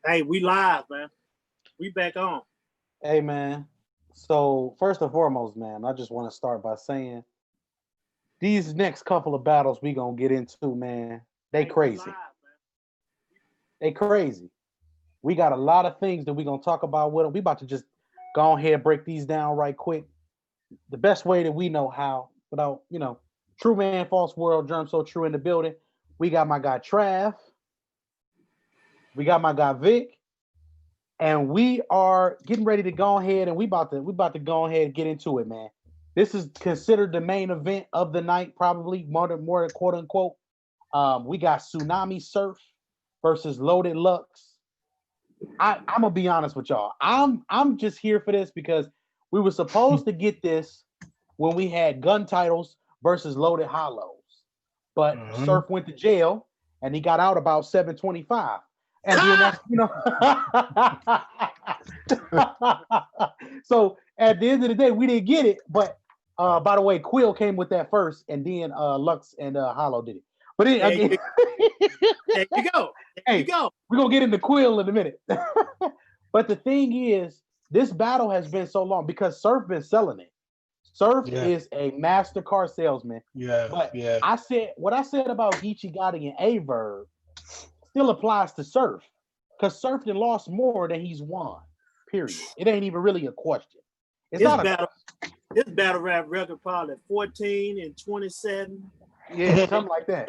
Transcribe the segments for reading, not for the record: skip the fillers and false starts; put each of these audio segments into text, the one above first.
Hey, we live, man. We back on. Hey man. So first and foremost, man, I just want to start by saying these next couple of battles we gonna get into, man, they Hey, we crazy. live, man. They crazy. We got a lot of things that we gonna talk about with them. We about to just go ahead and break these down right quick. The best way that we know how, without true man, false world, germ so true in the building. We got my guy Trav. We got my guy Vic. And we are getting ready to go ahead and we about to go ahead and get into it, man. This is considered the main event of the night, probably more quote unquote. We got Tsunami Surf versus Loaded Lux. I'm gonna be honest with y'all. I'm just here for this because we were supposed to get this when we had gun titles versus Loaded Hollows, but Mhm. Surf went to jail and he got out about 7:25. And then that's so at the end of the day, we didn't get it. But by the way, Quill came with that first, and then Lux and Hollow did it. But There again, you, there you go. There you hey, go. we're gonna get into Quill in a minute. But the thing is, this battle has been so long because Surf been selling it. Surf Yeah, is a master car salesman. yeah, But yeah. I said what I said about Geechee Gotti and Averb still applies to Surf because Surf done lost more than he's won. Period. It ain't even really a question. It's His not a battle, his battle rap record probably 14 and 27. yeah, something like that.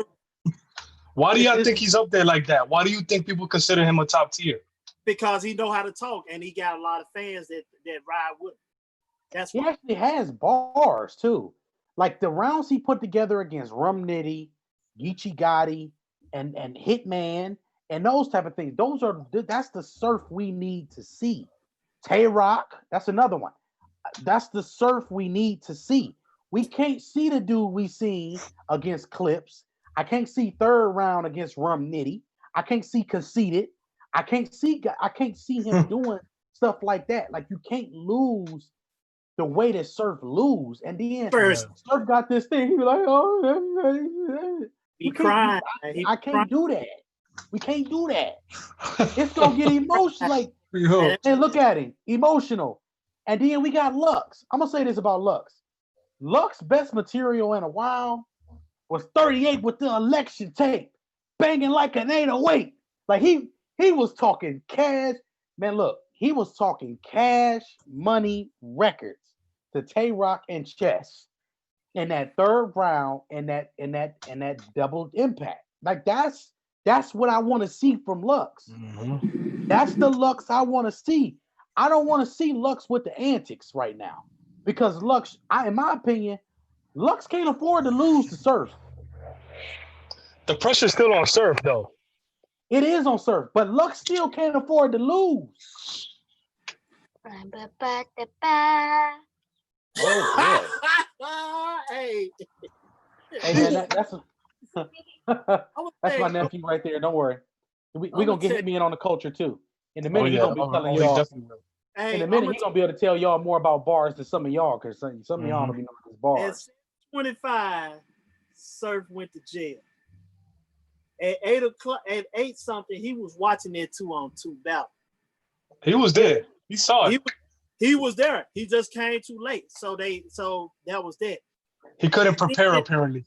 Why do y'all It's think he's up there like that? Why do you think people consider him a top tier? Because he know how to talk and he got a lot of fans that ride with him. That's he why. actually has bars too. Like the rounds he put together against Rum Nitty, Geechee Gotti, and Hitman, and those type of things. That's the Surf we need to see. Tay Roc, that's another one. That's the Surf we need to see. We can't see the dude we seen against Clips. I can't see third round against Rum Nitty. I can't see Conceited. I can't see him doing stuff like that. Like you can't lose the way that Surf lose. And then Yeah. First, Surf got this thing. He be like, oh, he we can't. crying. He I crying. can't do that. We can't do that. It's gonna get emotional. Like, Yo, And and look at him, emotional. And then we got Lux. I'm gonna say this about Lux. Lux best material in a while was 38 with the election tape, banging like an 808. Like he was talking cash. Man, look, he was talking cash money records to Tay Roc and Chess in that third round and that double impact. Like that's what I want to see from Lux. mhm. That's the Lux I want to see. I don't want to see Lux with the antics right now because in my opinion, Lux can't afford to lose to Surf. The pressure's still on Surf though. It is on Surf, but Lux still can't afford to lose. Oh boy. hey, Hey man, that's I would that's my say, nephew right there. Don't worry. We I'm gonna gonna get tell hit me in on the culture too. In a Oh minute, he yeah. gonna be telling He y'all. definitely will. In hey, a I'm minute, gonna he gonna be able to tell y'all more about bars than some of y'all, because some of y'all Hmm. don't be knowing his at bars. 25, Surf went to jail. At 8 o'clock, at 8 something, he was watching that 2-on-2 battle. He was there. He saw it. He he was there. He just came too late. So that was that. He couldn't And prepare then, apparently.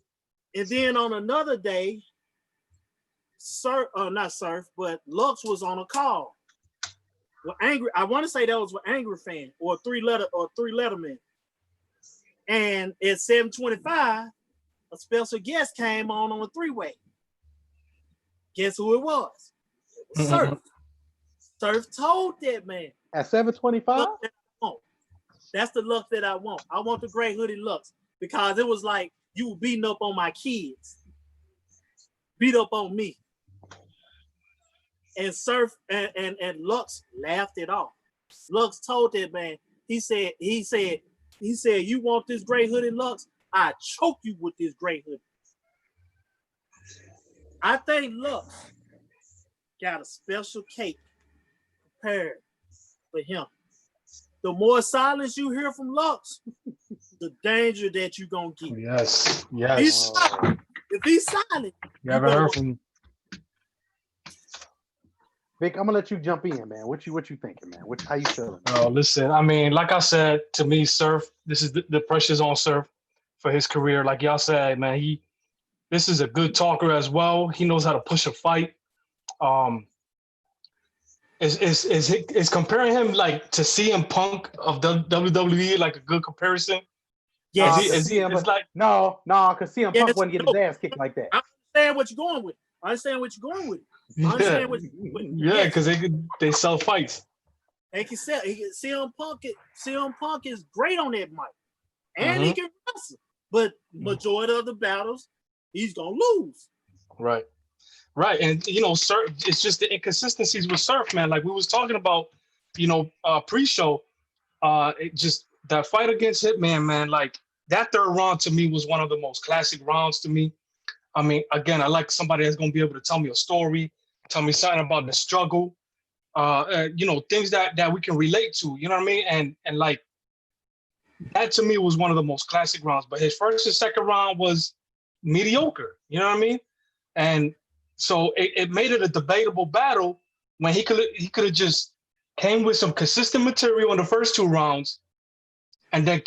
and then on another day, not Surf, but Lux was on a call with angry. I want to say that was with Angry Fan or three letterman. And at 7:25, a special guest came on a three-way. Guess who it was? It was Surf. Mhm. Surf told that man, At 725, "Look, that I want. That's the Lux that I want. I want the gray hoodie Lux because it was like you were beating up on my kids, beat up on me." And Surf and Lux laughed it off. Lux told that man, he said, you want this gray hoodie, Lux? I choke you with this gray hoodie. I think Lux got a special cake prepared for him. The more silence you hear from Lux, the danger that you're gonna get. Yes. He's Yes. oh, If he's silent, You you ever better heard watch. from Vic, I'm gonna let you jump in, man. What you thinking, man? How you feeling? Oh, listen, I mean, like I said, to me, Surf, this is the pressure's on Surf for his career. Like y'all said, man, this is a good talker as well. He knows how to push a fight. Is comparing him like to CM Punk of WWE like a good comparison? Yes. It's like no, because CM Punk wouldn't get his ass kicked like that. I understand what you're going with. I understand what yeah, because they sell fights. They can sell. CM Punk is great on that mic, and he can wrestle. But majority of the battles, he's gonna lose. Right. And Surf, it's just the inconsistencies with Surf, man. Like we was talking about, pre-show, it just that fight against Hitman, man. Like that third round to me was one of the most classic rounds to me. I mean, again, I like somebody that's gonna be able to tell me a story, tell me something about the struggle, things that we can relate to. You know what I mean? And like that to me was one of the most classic rounds. But his first and second round was mediocre. You know what I mean? And so it made it a debatable battle when he could have just came with some consistent material in the first two rounds, and then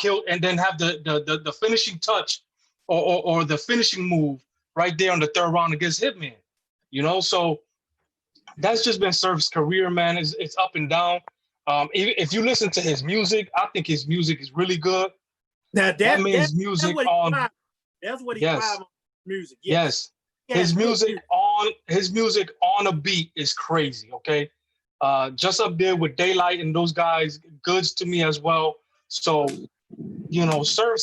have the finishing touch or the finishing move right there on the third round against Hitman. So that's just been Surf's career, man. It's up and down. If you listen to his music, I think his music is really good. Now that means music on. That's what he drives on music. Yes. His music on a beat is crazy. Okay, just up there with Daylyt and those guys, goods to me as well. So, Surf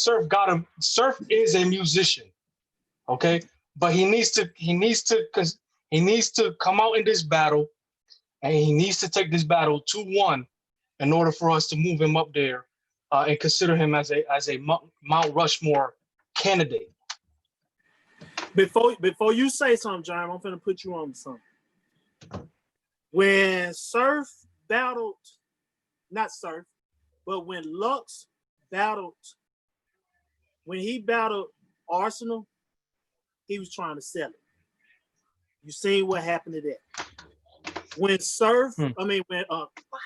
is a musician. Okay, but he needs to come out in this battle, and he needs to take this battle 2-1 in order for us to move him up there and consider him as a Mount Rushmore candidate. Before you say something, John, I'm finna put you on something. When Surf battled, not Surf, but when Lux battled, when he battled Arsenal, he was trying to sell it. You seen what happened to that? When Surf, why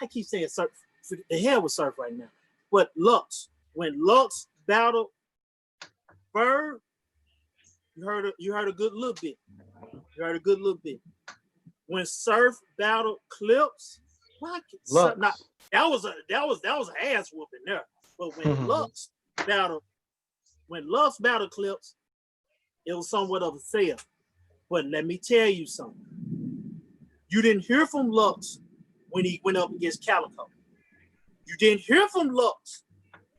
I keep saying Surf? The hell with Surf right now. But when Lux battled Bird, you heard a good little bit. When Surf battled Clips, that was an ass whooping there. But when Lux battled Clips, it was somewhat of a fail. But let me tell you something. You didn't hear from Lux when he went up against Calico. You didn't hear from Lux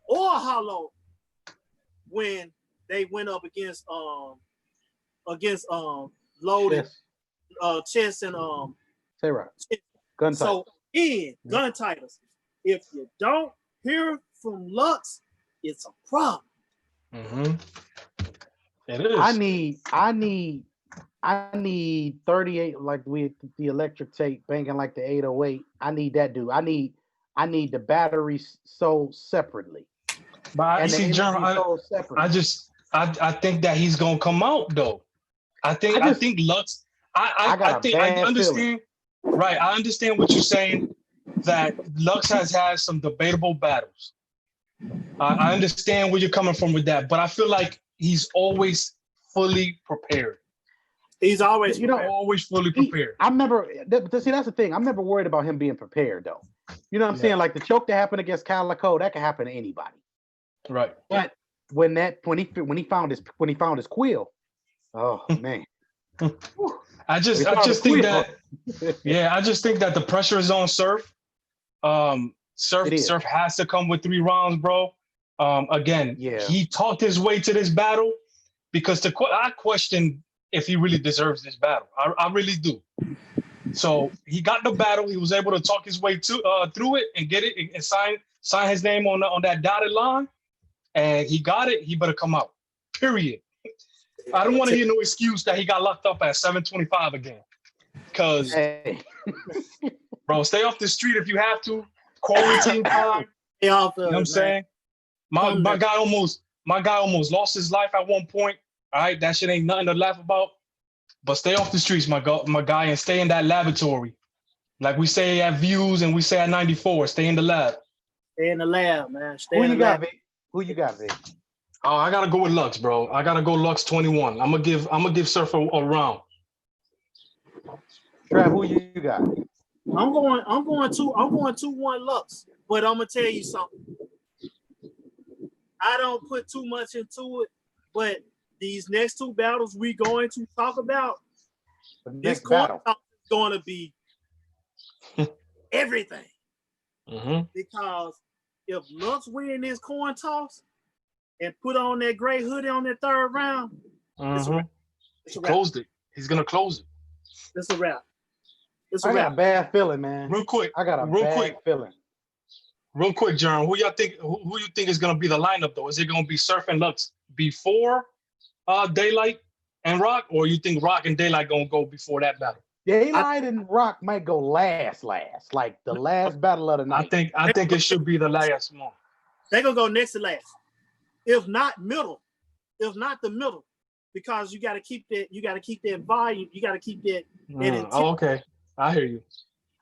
or Hollow when they went up against Loaded, Chess and Tay Roc. Gun so Gun Titles. If you don't hear from Lux, it's a problem. It is. I need 38 like with the electric tape banging like the 808. I need that dude. I need the batteries sold separately. But and see, Jeremy, I think that he's gonna come out though. I think Lux. I understand. Feeling. Right, I understand what you're saying. That Lux has had some debatable battles. I understand where you're coming from with that, but I feel like he's always fully prepared. He's always, always fully prepared. That's the thing. I'm never worried about him being prepared though. You know what I'm saying? Like the choke that happened against Calico, that can happen to anybody. Right. But when he found his quill, oh man. I just think that the pressure is on Surf. Surf has to come with 3 rounds, bro. He talked his way to this battle because I question if he really deserves this battle. I really do. So he got the battle. He was able to talk his way through it and get it and sign his name on that dotted line. And he got it. He better come out. Period. I don't want to hear no excuse that he got locked up at 725 again. Because, bro, stay off the street if you have to. Quarantine time. You know what I'm saying? My guy almost lost his life at one point. All right, that shit ain't nothing to laugh about. But stay off the streets, my guy, and stay in that laboratory. Like we say at Views and we say at 94, stay in the lab. Stay in the lab, man. Stay Who in you the got, lab. Vic? Who you got, Vic? Oh, I gotta go with Lux, bro. I gotta go Lux 21. I'm gonna give Surf a round. Trav, who you got? I'm going 2-1 Lux, but I'm gonna tell you something. I don't put too much into it, but these next two battles we going to talk about, this coin toss is going to be everything. Because if Lux win this coin toss and put on that gray hoodie on that third round, it's a wrap. He closed it. He's gonna close it. It's a wrap. I got a bad feeling, man. Real quick. I got a bad feeling. Real quick, Jerm, who you think is gonna be the lineup though? Is it gonna be Surf and Lux before Daylyt and Roc, or you think Roc and Daylyt gonna go before that battle? Daylyt and Roc might go last, like the last battle of the night. I think it should be the last one. They're gonna go next to last. If not middle, if not the middle, because you gotta keep that volume, you gotta keep that okay. I hear you.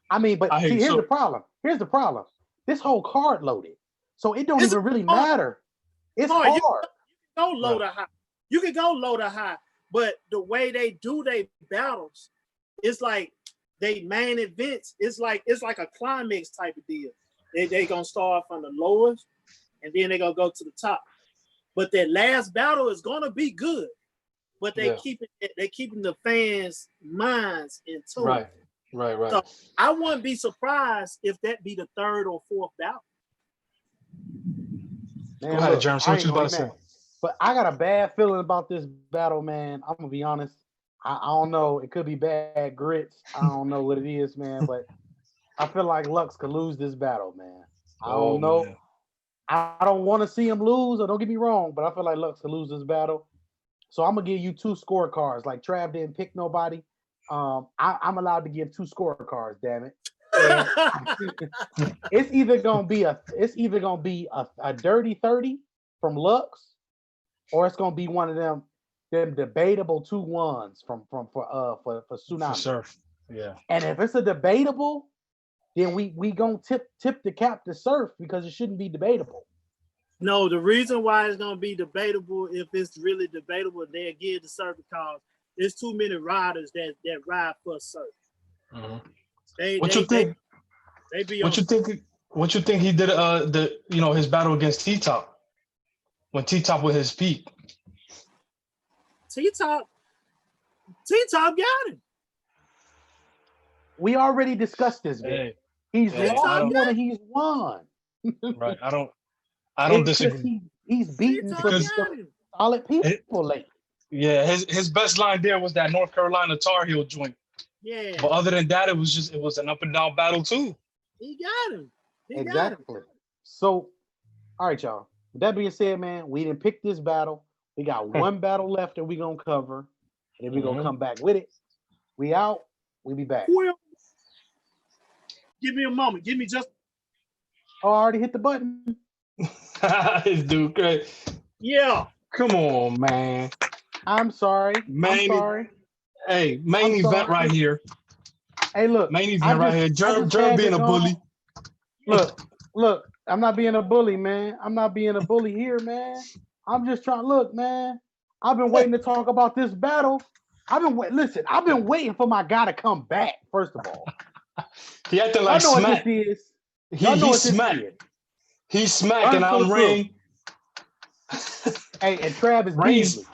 I mean, but see, here's the problem. Here's the problem. This whole card loaded, so it don't even really matter. It's hard. You can go low to high. You can go low to high, but the way they do their battles, it's like they main events. It's like a climax type of deal. They gonna start from the lowest, and then they gonna go to the top. But that last battle is gonna be good. But they keeping the fans' minds in tune. Right. So I wouldn't be surprised if that be the third or fourth battle. Man, go ahead, Jerm. So what you about to say? But I got a bad feeling about this battle, man. I'm gonna be honest. I don't know. It could be bad grits. I don't know what it is, man. But I feel like Lux could lose this battle, man. I don't know. Man. I don't want to see him lose, or don't get me wrong, but I feel like Lux could lose this battle. So I'm gonna give you 2 scorecards. Like Trav didn't pick nobody. I'm allowed to give 2 scorecards. Damn it! It's either gonna be a dirty 30 from Lux, or it's gonna be one of them debatable 2-1s for Tsunami. For Surf. Yeah. And if it's a debatable, then we gonna tip the cap to Surf because it shouldn't be debatable. No, the reason why it's gonna be debatable, if it's really debatable, they'll give the Surf because there's too many riders that ride for Surf. What you think he did his battle against T-Top when T-Top was his peak? T-Top got him. We already discussed this, man. He's lost more than he's won. Right. I don't disagree. He's beaten some solid people lately. Yeah, his best line there was that North Carolina Tar Heel joint. Yeah. But other than that, it was an up and down battle too. He got him. Exactly. So, all right, y'all. With that being said, man, we didn't pick this battle. We got one battle left that we're gonna cover, and then we're gonna come back with it. We out. We be back. Well, give me a moment. Give me just. Oh, I already hit the button. This dude, great. Yeah. Come on, man. I'm sorry. I'm sorry. Hey, main event right here. Hey, look. Main event right here. Jerm being a bully. Look. I'm not being a bully, man. I'm not being a bully here, man. I'm just trying. Look, man. I've been waiting to talk about this battle. I've been waiting for my guy to come back. First of all, he acting like I know smack. What this is. He smacked. He's smacked, and I'm Ring. Hey, and Travis Beasley.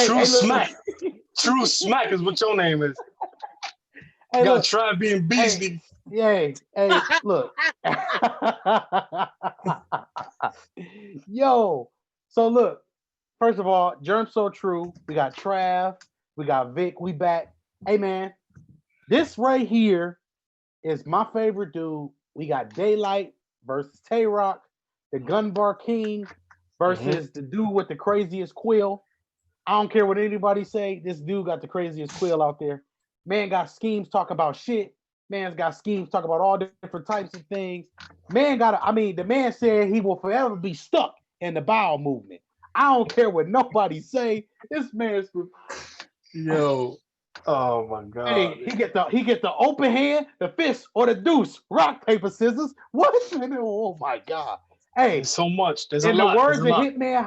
True smack. Look. True smack is what your name is. Hey, got Trav being Beasley. Hey, look. Yo, so look. First of all, Germ's so true. We got Trav. We got Vic. We back. Hey, man. This right here is my favorite dude. We got Daylyt versus Tay Roc, the Gun Bar King versus the dude with the craziest quill. I don't care what anybody say. This dude got the craziest quill out there. Man got schemes talk about shit. Man's got schemes talk about all different types of things. The man said he will forever be stuck in the bowel movement. I don't care what nobody say. This man's... Yo. Oh my god. Hey, he get the open hand, the fist, or the deuce. Rock, paper, scissors. What? Oh my god. Hey, There's so much. There's a in the lot. There's words a of lot. Hitman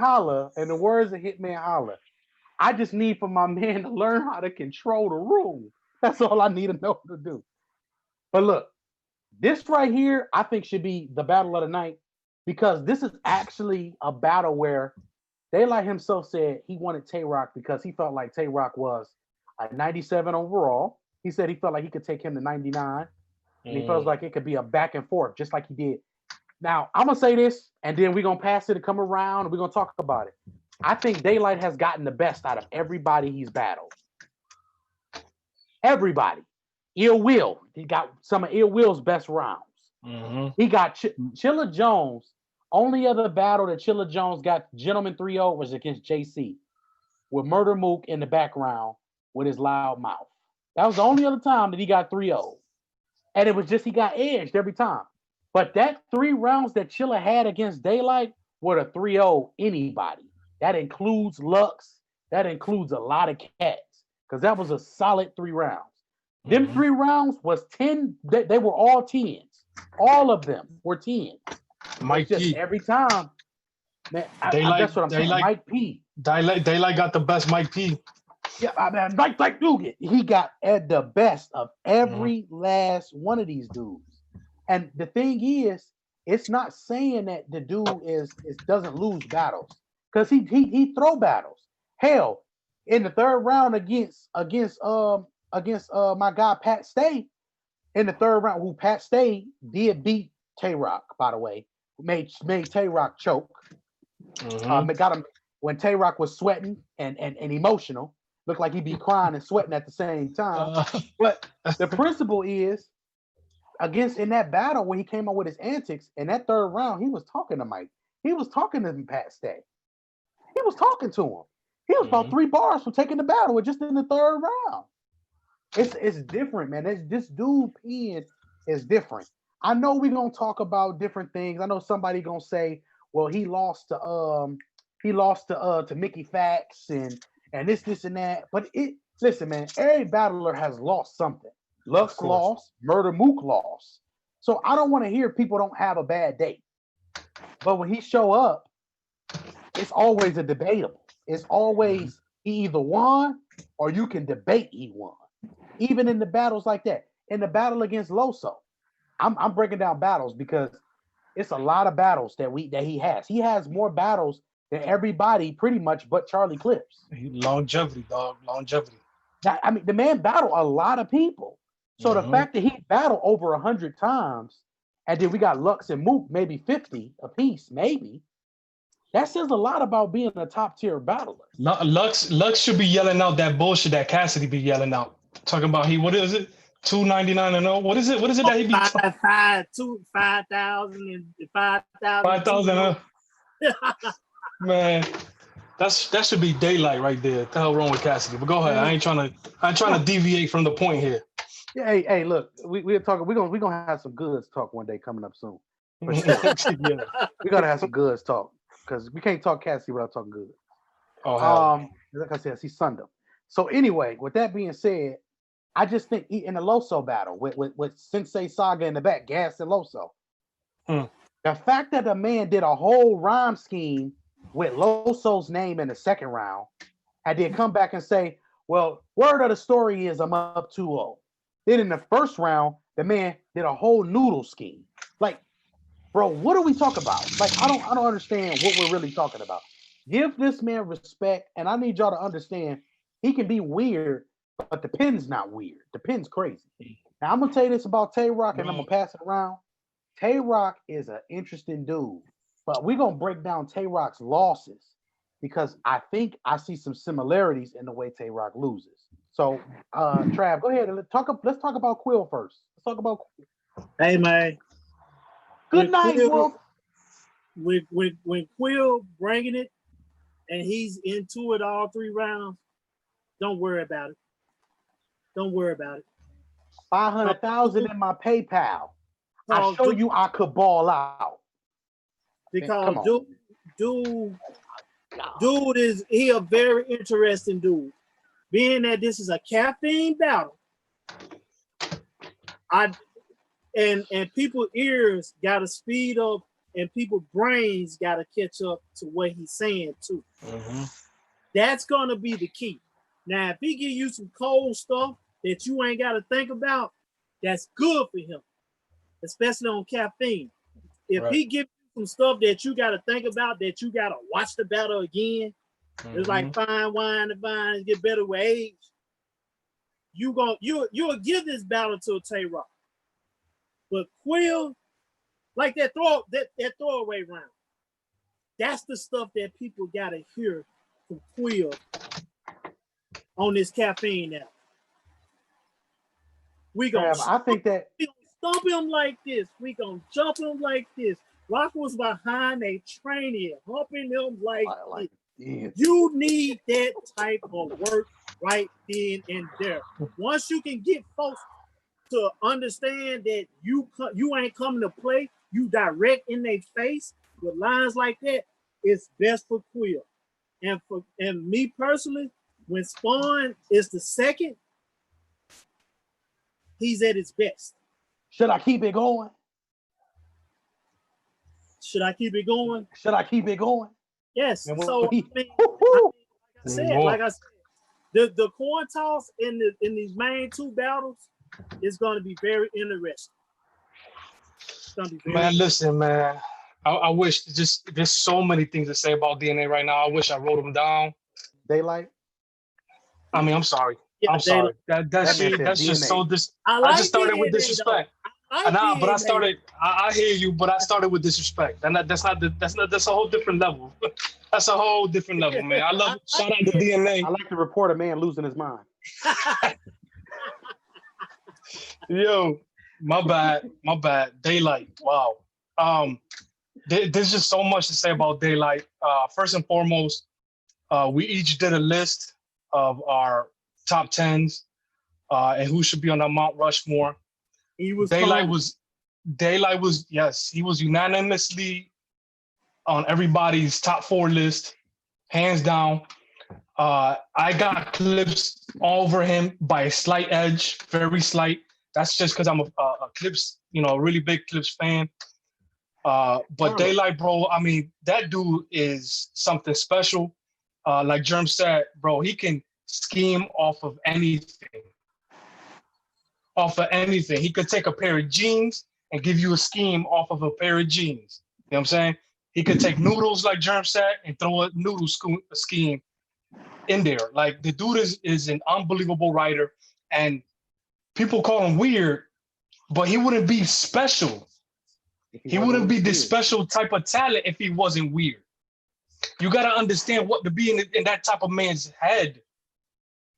Holla, I just need for my man to learn how to control the room. That's all I need to know to do. But look, this right here, I think should be the battle of the night because this is actually a battle where Daylyt himself said he wanted Tay Roc because he felt like Tay Roc was a 97 overall. He said he felt like he could take him to 99, and he feels like it could be a back and forth, just like he did. Now, I'm gonna say this, and then we're gonna pass it and come around, and we're gonna talk about it. I think Daylyt has gotten the best out of everybody he's battled. Everybody. Ill Will. He got some of Ill Will's best rounds. He got Chilla Jones. Only other battle that Chilla Jones got gentleman 3-0 was against JC with Murder Mook in the background with his loud mouth. That was the only other time that he got 3-0. And it was just he got edged every time. But that 3 rounds that Chilla had against Daylyt were a 3-0 anybody. That includes Lux. That includes a lot of cats. Because that was a solid 3 rounds. Them 3 rounds was 10. They were all 10s. All of them were 10. Mike P. Every time. Man, that's what I'm saying. Mike P. Daylyt got the best Mike P. Yeah, I mean, Mike Dugan. He got the best of every last one of these dudes. And the thing is, it's not saying that the dude doesn't lose battles. Because he throw battles. Hell, in the 3rd round against my guy Pat Stay, in the 3rd round, who Pat Stay did beat Tay Roc, by the way, made Tay Roc choke. Got him when Tay Roc was sweating and emotional. Looked like he'd be crying and sweating at the same time. But the principle is, in that battle when he came out with his antics, in that 3rd round, he was talking to Mike. He was talking to Pat Stay. He was talking to him. He was about 3 bars from taking the battle just in the 3rd round. It's different, man. This dude Penn is different. I know we're gonna talk about different things. I know somebody gonna say, well, he lost to Mickey Fax and this and that. But listen, man, every battler has lost something. Lux lost, Murder Mook lost. So I don't want to hear people don't have a bad day. But when he show up, it's always a debatable. It's always he either won or you can debate he won. Even in the battles like that. In the battle against Loso, I'm breaking down battles because it's a lot of battles that he has. He has more battles than everybody pretty much but Charlie Clips. Longevity, dog. Longevity. Now, I mean, the man battled a lot of people. So the fact that he battled over 100 times, and then we got Lux and Mook, maybe 50 apiece, maybe. That says a lot about being a top tier battler. Lux should be yelling out that bullshit that Cassidy be yelling out. Talking about what is it? 299 and 0. What is it? What is it that he be 5,000 and 5,000. 5,000. Man, that should be Daylyt right there. What the hell wrong with Cassidy? But go ahead. I ain't trying to deviate from the point here. Yeah, hey, look, we're talking. We're gonna have some goods talk one day coming up soon. For sure. Yeah. We gotta have some goods talk because we can't talk Cassidy without talking goods. Oh, like I said, he's Sundom. So anyway, with that being said, I just think in the Loso battle with Sensei Saga in the back, Gas and Loso, the fact that the man did a whole rhyme scheme with Loso's name in the 2nd round, and then come back and say, well, word of the story is I'm up 2-0. Then in the 1st round, the man did a whole noodle scheme. Like, bro, what are we talking about? Like, I don't understand what we're really talking about. Give this man respect, and I need y'all to understand he can be weird, but the pen's not weird. The pen's crazy. Now, I'm going to tell you this about Tay Roc, and I'm going to pass it around. Tay Roc is an interesting dude, but we're going to break down Tay Roc's losses because I think I see some similarities in the way Tay Roc loses. So, Trav, go ahead and let's talk about Quill first. Let's talk about Quill. Hey, man. Good night, Wolf. When Quill bringing it and he's into it all 3 rounds, don't worry about it. Don't worry about it. 500,000 in my PayPal. I show you I could ball out. Because dude is he a very interesting dude. being that this is a caffeine battle, and people's ears gotta speed up and people's brains gotta catch up to what he's saying too. Mm-hmm. That's gonna be the key. Now, if he give you some cold stuff that you ain't gotta think about, that's good for him, especially on caffeine. If he give you some stuff that you gotta think about, that you gotta watch the battle again, it's like fine wine, the vines get better with age. You'll give this battle to a Tay Roc. But Quill, like that throwaway round, that's the stuff that people gotta hear from Quill on this caffeine now. We gonna I think that we gonna stomp him like this. We gonna jump him like this. Rock was behind a trainer, humping him like this. You need that type of work right then and there. Once you can get folks to understand that you ain't coming to play, you direct in their face with lines like that, it's best for Quill. And me personally, when Spawn is the second, he's at his best. Should I keep it going? Should I keep it going? Should I keep it going? Yes. And So he- like I said, the coin toss in these main two battles is going to be very interesting. Man, listen, man. I wish there's so many things to say about DNA right now. I wish I wrote them down. Daylyt. I mean, I'm sorry. Yeah, I'm sorry. That's said just DNA. so dis. I I just started with DNA, disrespect. Nah, but I started. I hear you, but I started with disrespect, and that's a whole different level. That's a whole different level, man. I love. Shout out to DNA. I like to report a man losing his mind. Yo, my bad. Daylyt. Wow. There's just so much to say about Daylyt. First and foremost, we each did a list of our top 10s and who should be on that Mount Rushmore. Daylyt was yes, he was unanimously on everybody's top 4 list, hands down. I got clips over him by a slight edge, very slight. That's just because I'm a Clips, a really big Clips fan. But Daylyt, bro, I mean, that dude is something special. Like Germ said, bro, he can scheme off of anything. He could take a pair of jeans and give you a scheme off of a pair of jeans. You know what I'm saying? He could take noodles, like Germ said, and throw a noodle scheme in there. Like, the dude is an unbelievable writer, and people call him weird, but he wouldn't be special. He wouldn't be this special type of talent if he wasn't weird. You got to understand what to be in that type of man's head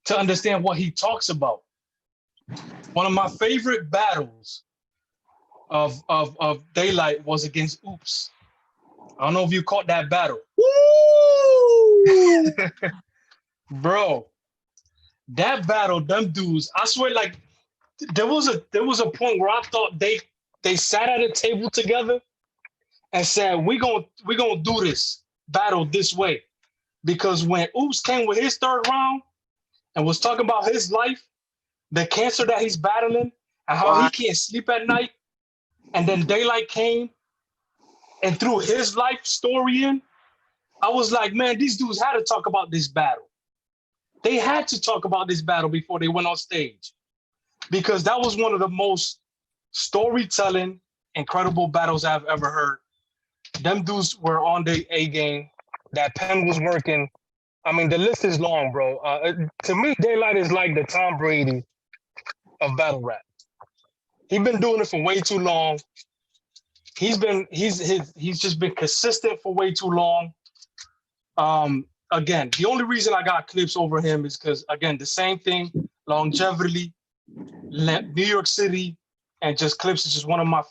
to understand what he talks about. One of my favorite battles of Daylyt was against Oops. I don't know if you caught that battle. Woo! Bro, that battle, them dudes, I swear, like, there was a point where I thought they sat at a table together and said, we gonna do this battle this way. Because when Oops came with his third round and was talking about his life, the cancer that he's battling, and how he can't sleep at night, and then Daylyt came and threw his life story in, I was like, man, these dudes had to talk about this battle. They had to talk about this battle before they went on stage, because that was one of the most storytelling, incredible battles I've ever heard. Them dudes were on their A game. That pen was working. I mean, the list is long, bro. To me, Daylyt is like the Tom Brady of battle rap. He's been doing it for way too long. He's just been consistent for way too long. Again, the only reason I got Clips over him is because, again, the same thing, longevity, New York City, and just Clips is just one of my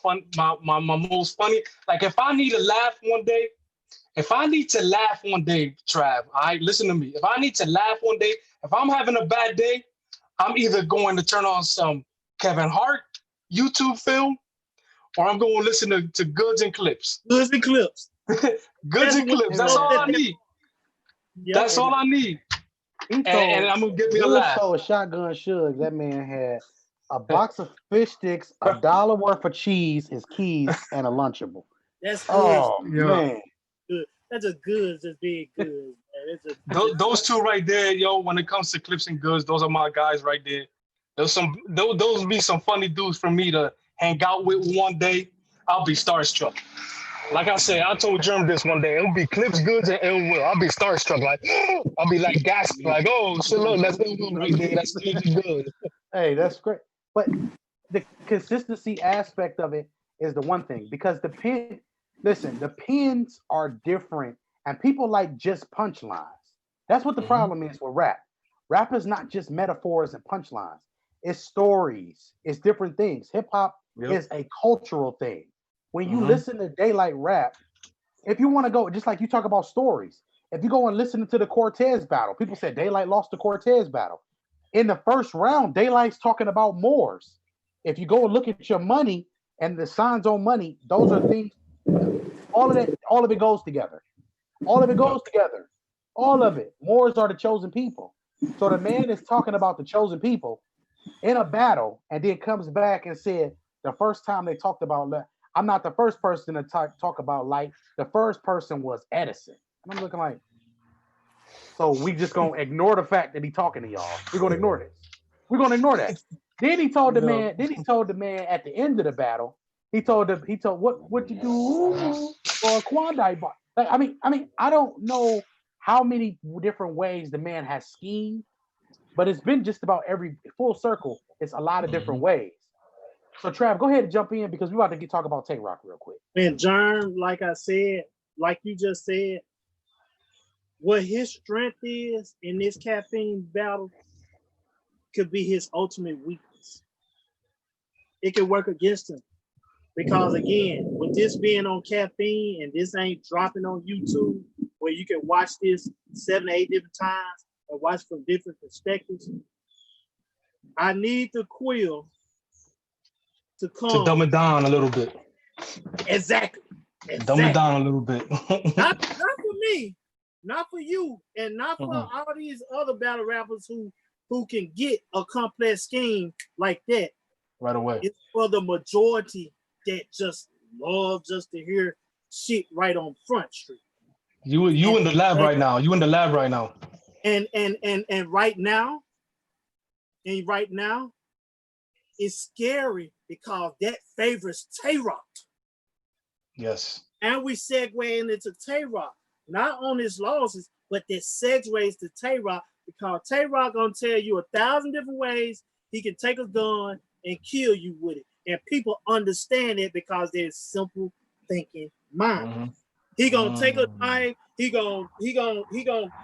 most funny. Like, if I need to laugh one day, Trav, all right, listen to me. If I need to laugh one day, if I'm having a bad day, I'm either going to turn on some Kevin Hart YouTube film, or I'm going to listen to Goods and Clips. Goods and Clips. Goods and Clips. That's all I need. Yep. That's all I need. He and I'm gonna give me a Good laugh. told Shotgun Suge that man had a box of fish sticks, $1 worth of cheese, his keys, and a Lunchable. That's good. Oh Yo. man, Good. That's just good, just being good. Man. It's just, Those two right there, yo. When it comes to clips and goods, those are my guys right there. Those would be some funny dudes for me to hang out with one day. I'll be starstruck. Like I said, I told Germ this one day. It'll be Clips, Goods, and Ill Will. I'll be starstruck. Like I'll be like gasping, like, oh shit, look, that's Ill Will right there. That's Clips and Goods. hey, that's great. But the consistency aspect of it is the one thing because the pins are different, and people like just punchlines. That's what the problem is with rap. Rap is not just metaphors and punchlines. It's stories. It's different things. Hip hop is a cultural thing. When you listen to Daylyt rap, if you want to go, just like you talk about stories, if you go and listen to the Cortez battle, people said Daylyt lost the Cortez battle. In the first round, Daylight's talking about Moors. If you go and look at your money and the signs on money, those are things. All of it goes together. All of it goes together. All of it. Moors are the chosen people. So the man is talking about the chosen people in a battle, and then comes back and said the first time they talked about, I'm not the first person to talk about light. The first person was Edison. And I'm looking like, so we just gonna ignore the fact that he's talking to y'all. We're gonna ignore this. We're gonna ignore that. Then he told the man. Then he told the man at the end of the battle. He told what you do for a Klondike bar. Like, I mean, I don't know how many different ways the man has schemed, but it's been just about every full circle. It's a lot of different ways. So Trav, go ahead and jump in because we're about to talk about Tay Roc real quick. And Germ, like I said, like you just said, what his strength is in this caffeine battle could be his ultimate weakness. It could work against him. Because again, with this being on caffeine and this ain't dropping on YouTube where you can watch this 7 to 8 different times and watch from different perspectives, I need the quill to come. To dumb it down a little bit. Exactly. Dumb it down a little bit. not for me, not for you, and not for all these other battle rappers who can get a complex scheme like that. Right away. It's for the majority that just love just to hear shit right on Front Street. You in the lab right now. You in the lab right now. And right now, it's scary because that favors Tay Roc. Yes. And we segue into Tay Roc, not on his losses, but that segues to Tay Roc because Tay Roc gonna tell you 1,000 different ways he can take a gun and kill you with it. And people understand it because they're simple thinking mind. He gonna take a knife, he gonna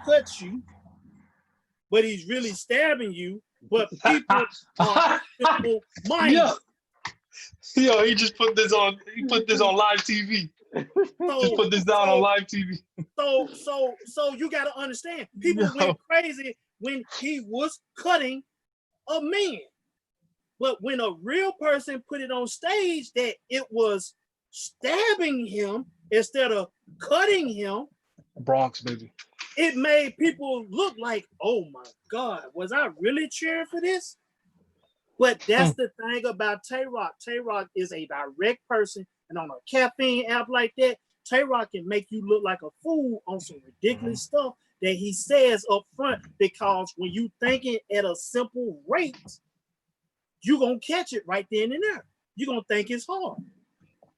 cut you, but he's really stabbing you. But people are simple minded. Yo, he just put this on. He put this on live TV. Just put this down on live TV. So you gotta understand, people went crazy when he was cutting a man. But when a real person put it on stage that it was stabbing him instead of cutting him, Bronx, baby, it made people look like, oh my God, was I really cheering for this? But that's the thing about Tay Roc. Tay Roc is a direct person, and on a caffeine app like that, Tay Roc can make you look like a fool on some ridiculous stuff that he says up front, because when you thinking at a simple rate, you're going to catch it right then and there. You're going to think it's hard.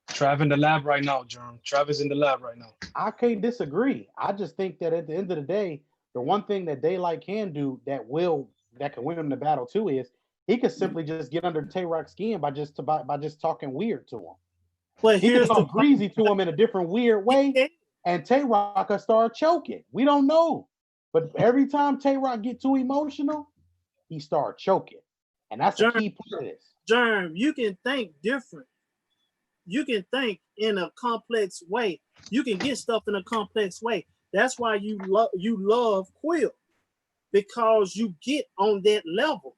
Trav in the lab right now, Jerm. Trav is in the lab right now. I can't disagree. I just think that at the end of the day, the one thing that Daylyt can do that can win him the battle too is he could simply just get under Tay Roc's skin by just talking weird to him. But he can talk breezy to him in a different weird way, and Tay Roc will start choking. We don't know. But every time Tay Roc get too emotional, he start choking. And that's the key part of this. Germ, you can think different. You can think in a complex way. You can get stuff in a complex way. That's why you love Quill, because you get on that level.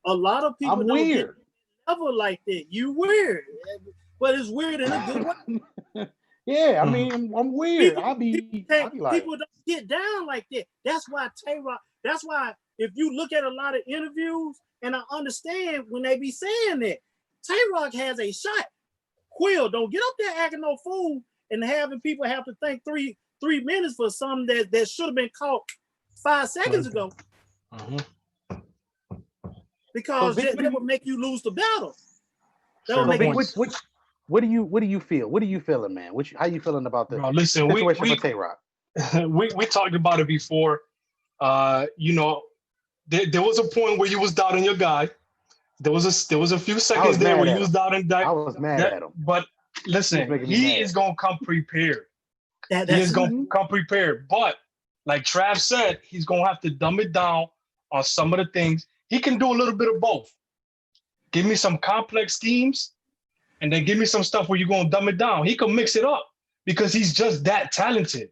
A lot of people don't weird. Get level like that. You weird, but it's weird in a good way. Yeah, I mean, I'm weird. People, I'll be like, people don't get down like that. That's why Tay Roc. That's why if you look at a lot of interviews, and I understand when they be saying that, Tay Roc has a shot. Quill, don't get up there acting no fool and having people have to think three minutes for something that should have been caught 5 seconds ago. Because that would make you lose the battle. That would make what do you feel? What are you feeling, man? How you feeling about the situation for Tay Roc? We talked about it before. You know, there was a point where you was doubting your guy. There was a few seconds there where you was doubting that. I was mad at him. But listen, he is gonna come prepared. He is gonna come prepared. But like Trav said, he's gonna have to dumb it down on some of the things. He can do a little bit of both. Give me some complex schemes, and then give me some stuff where you're gonna dumb it down. He can mix it up because he's just that talented.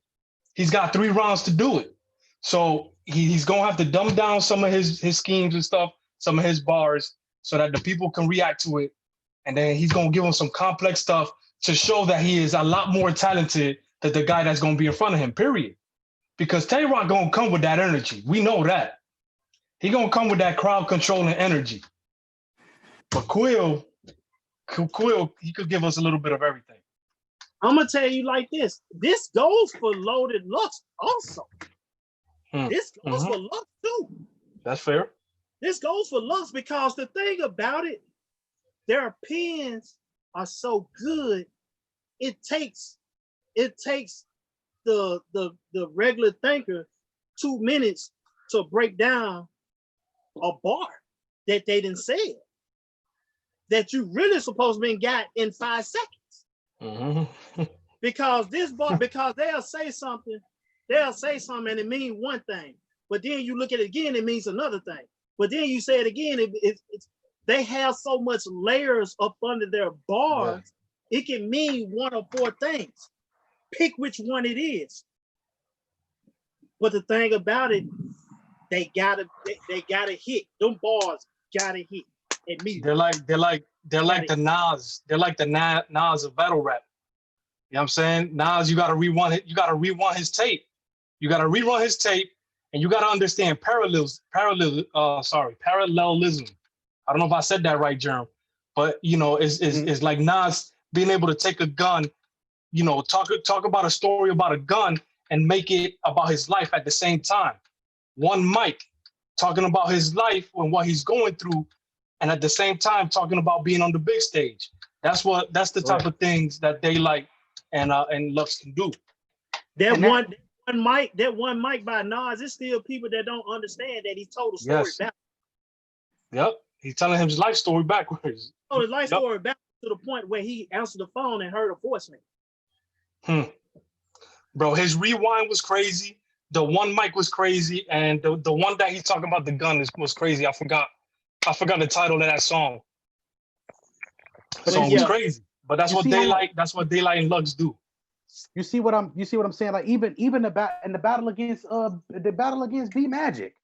He's got 3 rounds to do it. So he's gonna have to dumb down some of his schemes and stuff, some of his bars, so that the people can react to it. And then he's gonna give them some complex stuff to show that he is a lot more talented than the guy that's gonna be in front of him, period. Because Tay Roc gonna come with that energy. We know that. He gonna come with that crowd controlling energy. But Quill, he could give us a little bit of everything. I'm gonna tell you like this. This goes for Loaded Lux also. This goes for Lux too. That's fair. This goes for Lux because the thing about it, their opinions are so good. It takes the regular thinker 2 minutes to break down a bar that they didn't say it, that you really supposed to be got in 5 seconds. Because this bar, because they'll say something and it means one thing, but then you look at it again, it means another thing. But then you say it again, they have so much layers up under their bars, it can mean 1 or 4 things. Pick which one it is. But the thing about it, they gotta hit. Them bars gotta hit. They're like the Nas. They're like the Nas of battle rap. You know what I'm saying? Nas, you gotta rewind it. You gotta rewind his tape. You gotta rerun his tape, and you gotta understand parallelism. I don't know if I said that right, Jerm, but you know, it's like Nas being able to take a gun, you know, talk about a story about a gun and make it about his life at the same time. One mic talking about his life and what he's going through, and at the same time talking about being on the big stage. That's the type of things that Daylyt and Lux can do. That one mic by Nas, it's still people that don't understand that he told a story backwards. Yep, he's telling his life story backwards. Oh, his life story backwards to the point where he answered the phone and heard a voicemail. Bro, his rewind was crazy. The one mic was crazy, and the one that he's talking about the gun was crazy. I forgot the title of that song. The song was crazy, but that's what Daylyt and Lux do. You see what I'm saying? Like even in the battle against B Magic,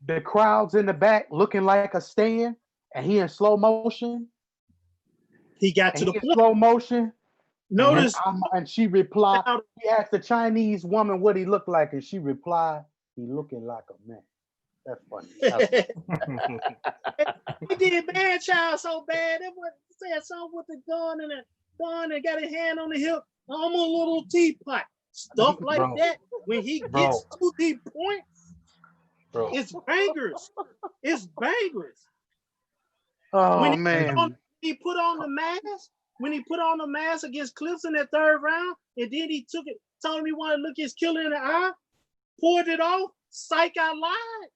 the crowd's in the back looking like a stand, and he in slow motion. He got to the point. Slow motion. Notice, and she replied. He asked the Chinese woman what he looked like, and she replied, "He looking like a man." That's funny. He did Man Child so bad. It was saying something with the gun and got his hand on the hip. I'm a little teapot. Stuff like that. When he gets to the point, it's bangers. It's bangers. Oh man! He put on the mask. When he put on the mask against Clips in that 3rd round, and then he took it, told him he wanted to look his killer in the eye, poured it off, psych, I lied.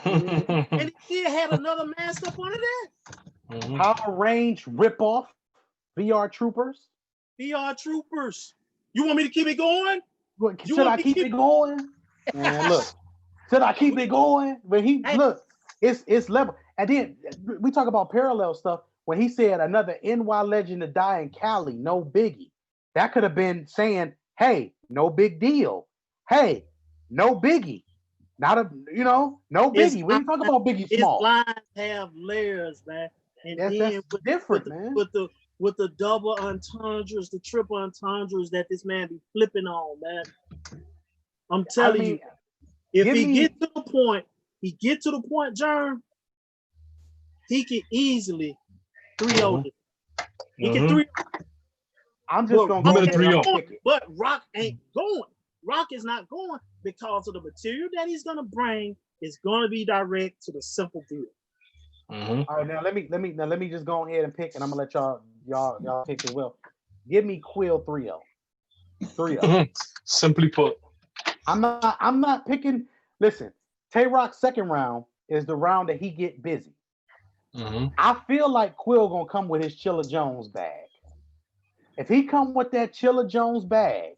And he still had another mask up under that. Power Range ripoff, VR Troopers. VR Troopers. You want me to keep it going? Should I keep it going? Man, look. Should I keep it going? But look, it's level. And then we talk about parallel stuff. When he said another NY legend to die in Cali, no biggie. That could have been saying, hey, no big deal. Hey, no biggie. No biggie. We ain't talking about Biggie Small. His lines have layers, man. And that's different, man. With the double entendres, the triple entendres that this man be flipping on, man. I'm telling you. If he get to the point, Jerm, he can easily 3-0. He can 3. I'm just going to go ahead and pick it. But Roc ain't going. Roc is not going because of the material that he's going to bring is going to be direct to the simple deal. All right, now let me just go ahead and pick, and I'm gonna let y'all pick as well. Give me Quill 3-0. 3-0. Simply put. I'm not picking. Listen, Tay Roc's second round is the round that he get busy. I feel like Quill gonna come with his Chilla Jones bag. If he come with that Chilla Jones bag,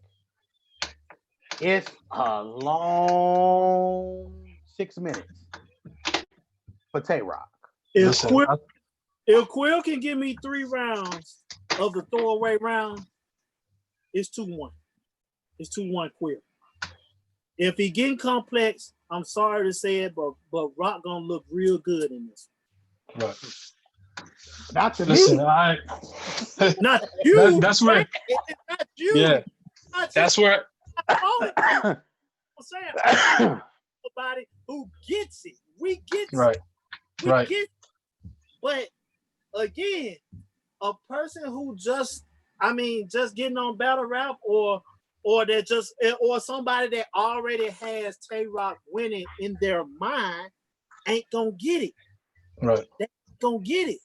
it's a long 6 minutes for Tay Roc. If Quill can give me 3 rounds of the throwaway round, it's 2-1. It's 2-1 Quill. If he getting complex, I'm sorry to say it, but Roc gonna look real good in this. Right. Not to Listen, me. Not you. That's where. It's not you. Yeah. Not that's where. I'm saying somebody who gets it. We get right. it. We right. get it. But again, a person who just getting on battle rap or somebody that already has Tay Roc winning in their mind ain't gonna get it. Right. They ain't gonna get it.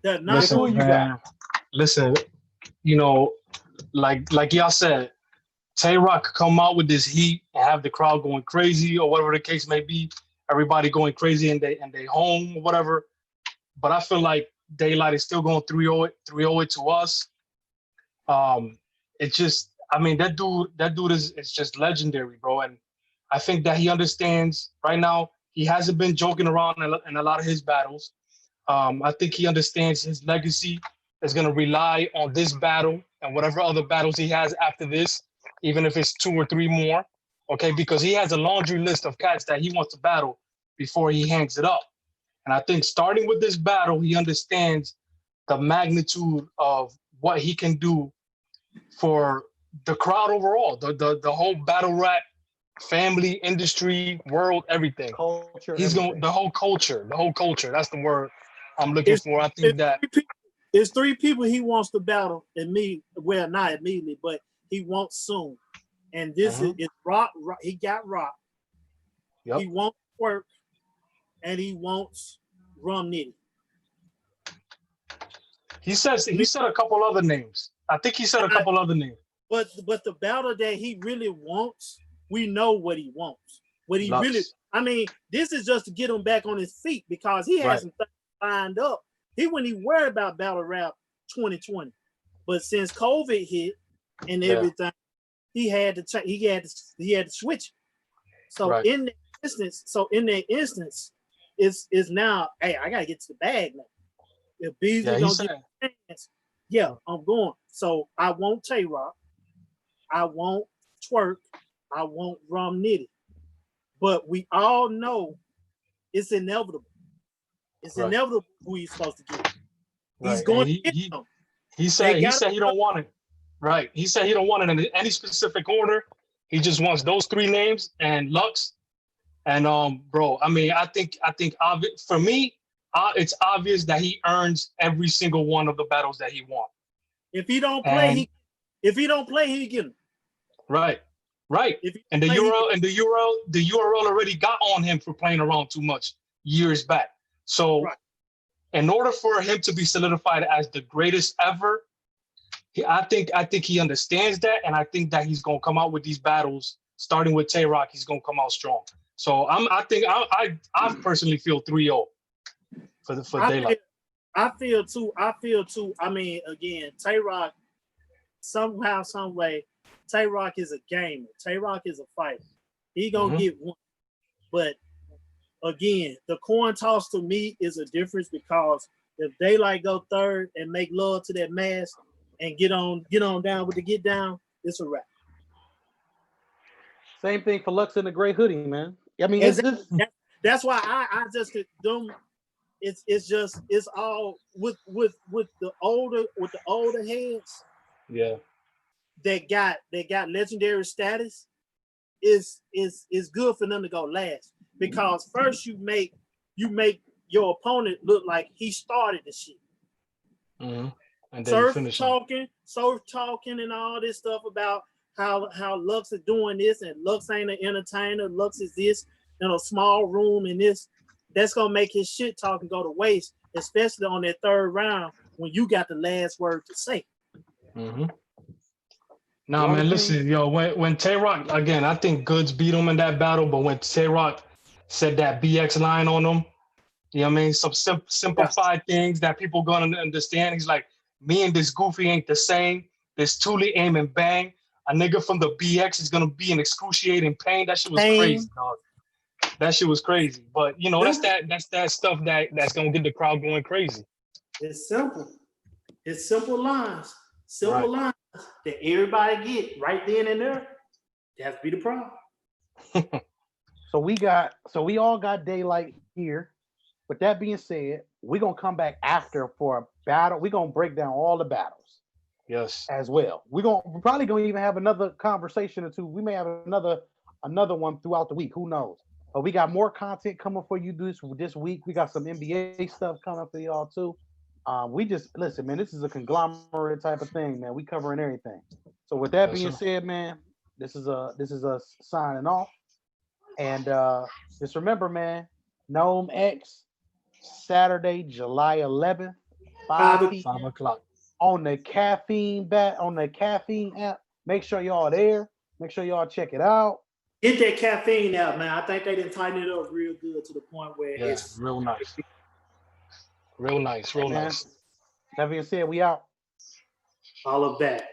They're not Listen, you know, like y'all said, Tay Roc could come out with this heat and have the crowd going crazy or whatever the case may be, everybody going crazy and they home or whatever. But I feel like Daylyt is still going 3-0 it to us. It just, I mean, that dude is just legendary, bro. And I think that he understands right now. He hasn't been joking around in a lot of his battles. I think he understands his legacy is going to rely on this battle and whatever other battles he has after this, even if it's 2 or 3 more, okay? Because he has a laundry list of cats that he wants to battle before he hangs it up. And I think starting with this battle, he understands the magnitude of what he can do for the crowd overall, the whole battle rap family, industry, world, everything. Culture. He's going the whole culture. That's the word I'm looking for. I think that there's 3 people he wants to battle well, not immediately, but he wants soon. And this is Roc. He got Roc. Yep. He wants Work, and he wants Rum Nitty. He said a couple other names. I think he said a couple other names. But the battle that he really wants, we know what he wants. What he Lux. really, I mean, this is just to get him back on his feet because he has some things lined up. He wouldn't even worry about battle rap 2020, but since COVID hit and everything, he had to switch. So in that instance, it's now, hey, I gotta get to the bag now. If Beasley don't get a chance, I'm going. So I want Tay Roc, I want Twerk, I want Rum Nitty. But we all know it's inevitable. It's inevitable who he's supposed to get. He's going to get them. He said he don't want it. Right. He said he don't want it in any specific order. He just wants those 3 names and Lux. And bro, I mean, I think for me, it's obvious that he earns every single one of the battles that he wants. If he don't play, he get them. Right. And the URL already got on him for playing around too much years back. So in order for him to be solidified as the greatest ever, I think he understands that, and I think that he's gonna come out with these battles, starting with Tay Roc, he's gonna come out strong. So I personally feel 3-0 for Daylyt. I feel too. I mean, again, Tay Roc, somehow, some way, Tay Roc is a gamer. Tay Roc is a fighter. He gonna get one. But again, the coin toss to me is a difference because if Daylyt go third and make love to that mask and get on down with the get down, it's a wrap. Same thing for Lux in the gray hoodie, man. I mean, that's why I just could them. It's all with the older heads. Yeah. They got legendary status. it's good for them to go last because first you make your opponent look like he started the shit. Mm-hmm. And then Surf talking and all this stuff about how Lux is doing this and Lux ain't an entertainer. Lux is this in a small room and this. That's gonna make his shit talking go to waste, especially on that third round when you got the last word to say. Mm-hmm. Nah, man, listen, yo, when Tay Roc, again, I think Goods beat him in that battle, but when Tay Roc said that BX line on him, you know what I mean? Some simplified things that people gonna understand. He's like, me and this goofy ain't the same. This Thule aim and bang. A nigga from the BX is gonna be in excruciating pain. That shit was crazy, dog. That shit was crazy. But you know, that's that stuff that's gonna get the crowd going crazy. It's simple. It's simple lines. Simple lines that everybody get right then and there. That be the problem. So we all got Daylyt here. With that being said, we're gonna come back after for a battle. We're gonna break down all the battles. Yes. As well. We're probably gonna even have another conversation or two. We may have another one throughout the week. Who knows? But we got more content coming for you this week. We got some NBA stuff coming for y'all too. We just listen, man. This is a conglomerate type of thing, man. We covering everything. So with that being said, man, this is us signing off. And just remember, man, Nome X, Saturday, July 11th, 5 o'clock. On the caffeine app. Make sure y'all there. Make sure y'all check it out. Get that caffeine out, man. I think they didn't tighten it up real good to the point where it's real nice. Real nice. That being said, we out. All of that.